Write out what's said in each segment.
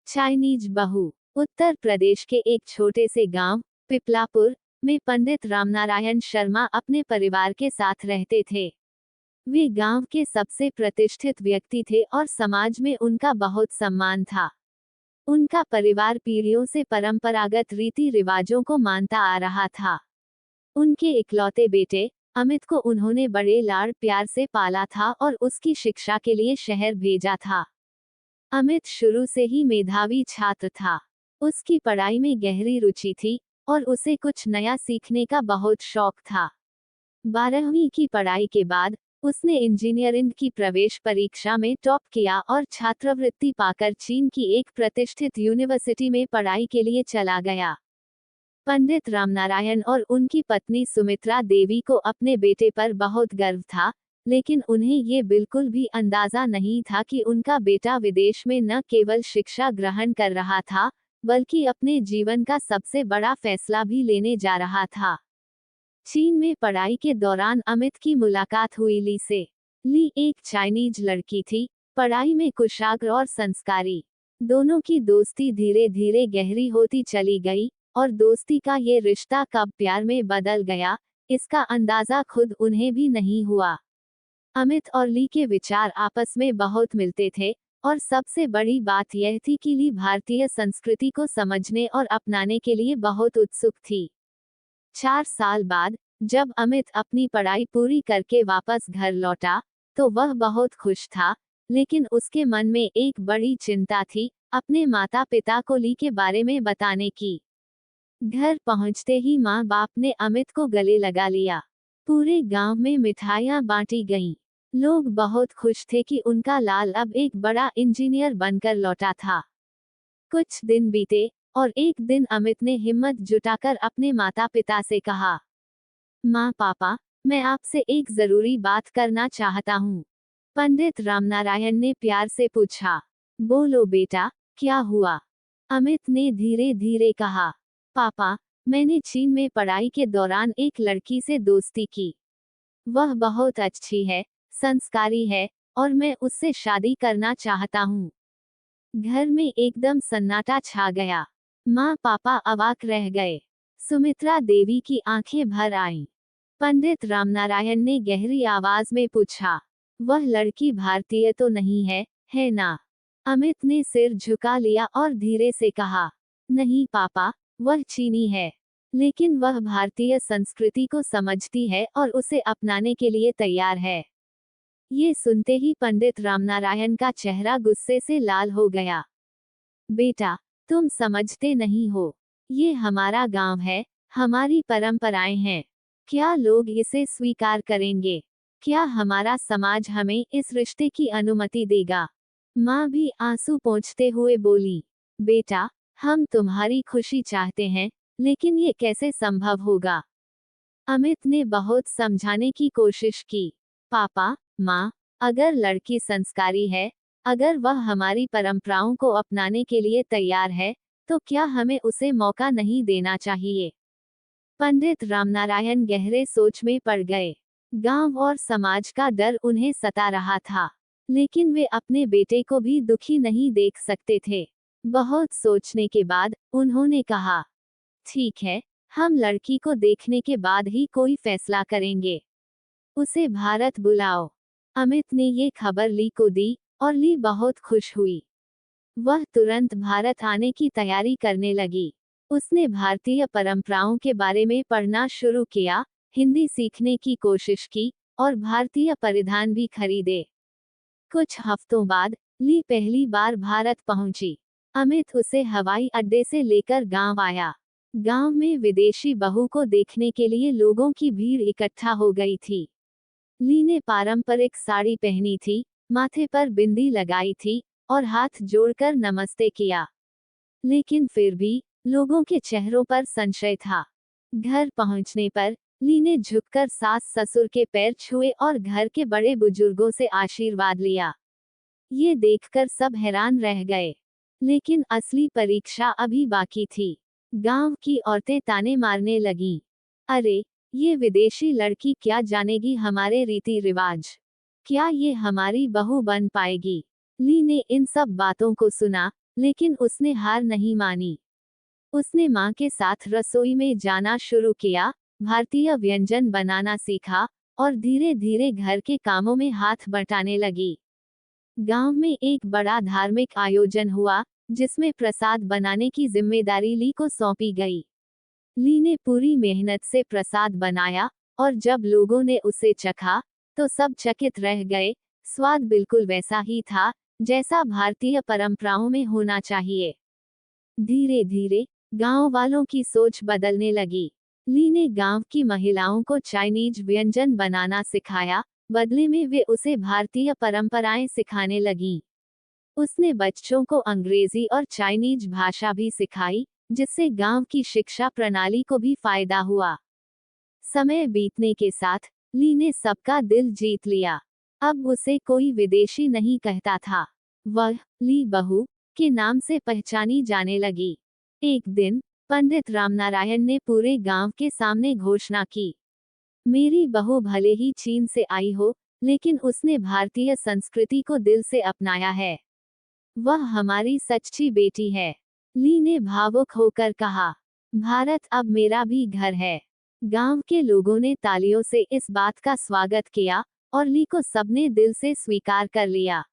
Chinese बहू। उत्तर प्रदेश के एक छोटे से गांव पिपलापुर में पंडित रामनारायण शर्मा अपने परिवार के साथ रहते थे। वे गांव के सबसे प्रतिष्ठित व्यक्ति थे और समाज में उनका बहुत सम्मान था। उनका परिवार पीढ़ियों से परंपरागत रीति रिवाजों को मानता आ रहा था। उनके इकलौते बेटे अमित को उन्होंने बड़े लाड़ प्यार से पाला था और उसकी शिक्षा के लिए शहर भेजा था। अमित शुरू से ही मेधावी छात्र था। उसकी पढ़ाई में गहरी रुचि थी और उसे कुछ नया सीखने का बहुत शौक था। 12वीं की पढ़ाई के बाद उसने इंजीनियरिंग की प्रवेश परीक्षा में टॉप किया और छात्रवृत्ति पाकर चीन की एक प्रतिष्ठित यूनिवर्सिटी में पढ़ाई के लिए चला गया। पंडित रामनारायण और उनकी पत्नी सुमित्रा देवी को अपने बेटे पर बहुत गर्व था, लेकिन उन्हें ये बिल्कुल भी अंदाजा नहीं था कि उनका बेटा विदेश में न केवल शिक्षा ग्रहण कर रहा था, बल्कि अपने जीवन का सबसे बड़ा फैसला भी लेने जा रहा था। चीन में पढ़ाई के दौरान अमित की मुलाकात हुई ली से। ली एक चाइनीज लड़की थी, पढ़ाई में कुशाग्र और संस्कारी। दोनों की दोस्ती धीरे धीरे गहरी होती चली गई और दोस्ती का ये रिश्ता कब प्यार में बदल गया, इसका अंदाजा खुद उन्हें भी नहीं हुआ। अमित और ली के विचार आपस में बहुत मिलते थे और सबसे बड़ी बात यह थी कि ली भारतीय संस्कृति को समझने और अपनाने के लिए बहुत उत्सुक थी। 4 साल बाद जब अमित अपनी पढ़ाई पूरी करके वापस घर लौटा तो वह बहुत खुश था, लेकिन उसके मन में एक बड़ी चिंता थी, अपने माता पिता को ली के बारे में बताने की। घर पहुंचते ही माँ बाप ने अमित को गले लगा लिया। पूरे गांव में मिठाइयां बांटी गईं। लोग बहुत खुश थे कि उनका लाल अब एक बड़ा इंजीनियर बनकर लौटा था। कुछ दिन बीते और एक दिन अमित ने हिम्मत जुटाकर अपने माता पिता से कहा, माँ पापा, मैं आपसे एक जरूरी बात करना चाहता हूँ। पंडित रामनारायण ने प्यार से पूछा, बोलो बेटा, क्या हुआ? अमित ने धीरे धीरे कहा, पापा, मैंने चीन में पढ़ाई के दौरान एक लड़की से दोस्ती की। वह बहुत अच्छी है, संस्कारी है और मैं उससे शादी करना चाहता हूँ। घर में एकदम सन्नाटा छा गया। माँ पापा अवाक रह गए। सुमित्रा देवी की आंखें भर आईं। पंडित रामनारायण ने गहरी आवाज में पूछा, वह लड़की भारतीय तो नहीं है, है ना? अमित ने सिर झुका लिया और धीरे से कहा, नहीं पापा, वह चीनी है, लेकिन वह भारतीय संस्कृति को समझती है और उसे अपनाने के लिए तैयार है। ये सुनते ही पंडित रामनारायण का चेहरा गुस्से से लाल हो गया। बेटा, तुम समझते नहीं हो, ये हमारा गांव है, हमारी परंपराएं हैं। क्या लोग इसे स्वीकार करेंगे? क्या हमारा समाज हमें इस रिश्ते की अनुमति देगा? माँ भी आंसू पोंछते हुए बोली, बेटा, हम तुम्हारी खुशी चाहते हैं, लेकिन ये कैसे संभव होगा? अमित ने बहुत समझाने की कोशिश की। पापा, माँ, अगर लड़की संस्कारी है, अगर वह हमारी परंपराओं को अपनाने के लिए तैयार है, तो क्या हमें उसे मौका नहीं देना चाहिए? पंडित रामनारायण गहरे सोच में पड़ गए। गांव और समाज का डर उन्हें सता रहा था, लेकिन वे अपने बेटे को भी दुखी नहीं देख सकते थे। बहुत सोचने के बाद उन्होंने कहा, ठीक है, हम लड़की को देखने के बाद ही कोई फैसला करेंगे। उसे भारत बुलाओ। अमित ने ये खबर ली को दी और ली बहुत खुश हुई। वह तुरंत भारत आने की तैयारी करने लगी। उसने भारतीय परंपराओं के बारे में पढ़ना शुरू किया, हिंदी सीखने की कोशिश की और भारतीय परिधान भी खरीदे। कुछ हफ्तों बाद ली पहली बार भारत पहुंची। अमित उसे हवाई अड्डे से लेकर गांव आया। गांव में विदेशी बहू को देखने के लिए लोगों की भीड़ इकट्ठा हो गई थी। ली ने पारंपरिक साड़ी पहनी थी, माथे पर बिंदी लगाई थी और हाथ जोड़कर नमस्ते किया। लेकिन फिर भी लोगों के चेहरों पर संशय था। घर पहुंचने पर ली ने झुककर सास ससुर के पैर छुए और घर के बड़े बुजुर्गों से आशीर्वाद लिया। ये देखकर सब हैरान रह गए। लेकिन असली परीक्षा अभी बाकी थी। गांव की औरतें ताने मारने लगीं। अरे, ये विदेशी लड़की क्या जानेगी हमारे रीति रिवाज? क्या ये हमारी बहू बन पाएगी? ली ने इन सब बातों को सुना, लेकिन उसने हार नहीं मानी। उसने माँ के साथ रसोई में जाना शुरू किया, भारतीय व्यंजन बनाना सीखा और धीरे धीरे घर के कामों में हाथ बटाने लगी। गांव में एक बड़ा धार्मिक आयोजन हुआ, जिसमें प्रसाद बनाने की जिम्मेदारी ली को सौंपी गई। ली ने पूरी मेहनत से प्रसाद बनाया और जब लोगों ने उसे चखा तो सब चकित रह गए। स्वाद बिल्कुल वैसा ही था जैसा भारतीय परंपराओं में होना चाहिए। धीरे धीरे गांव वालों की सोच बदलने लगी। ली ने गांव की महिलाओं को चाइनीज व्यंजन बनाना सिखाया, बदले में वे उसे भारतीय परंपराएं सिखाने लगीं। उसने बच्चों को अंग्रेजी और चाइनीज भाषा भी सिखाई, जिससे गांव की शिक्षा प्रणाली को भी फायदा हुआ। समय बीतने के साथ ली ने सबका दिल जीत लिया। अब उसे कोई विदेशी नहीं कहता था, वह ली बहू के नाम से पहचानी जाने लगी। एक दिन पंडित रामनारायण ने पूरे गांव के सामने घोषणा की, मेरी बहू भले ही चीन से आई हो, लेकिन उसने भारतीय संस्कृति को दिल से अपनाया है। वह हमारी सच्ची बेटी है। ली ने भावुक होकर कहा, भारत अब मेरा भी घर है। गांव के लोगों ने तालियों से इस बात का स्वागत किया और ली को सबने दिल से स्वीकार कर लिया।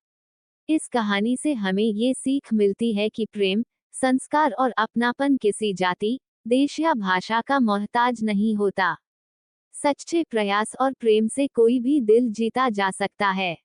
इस कहानी से हमें ये सीख मिलती है कि प्रेम, संस्कार और अपनापन किसी जाति, देश या भाषा का मोहताज नहीं होता। सच्चे प्रयास और प्रेम से कोई भी दिल जीता जा सकता है।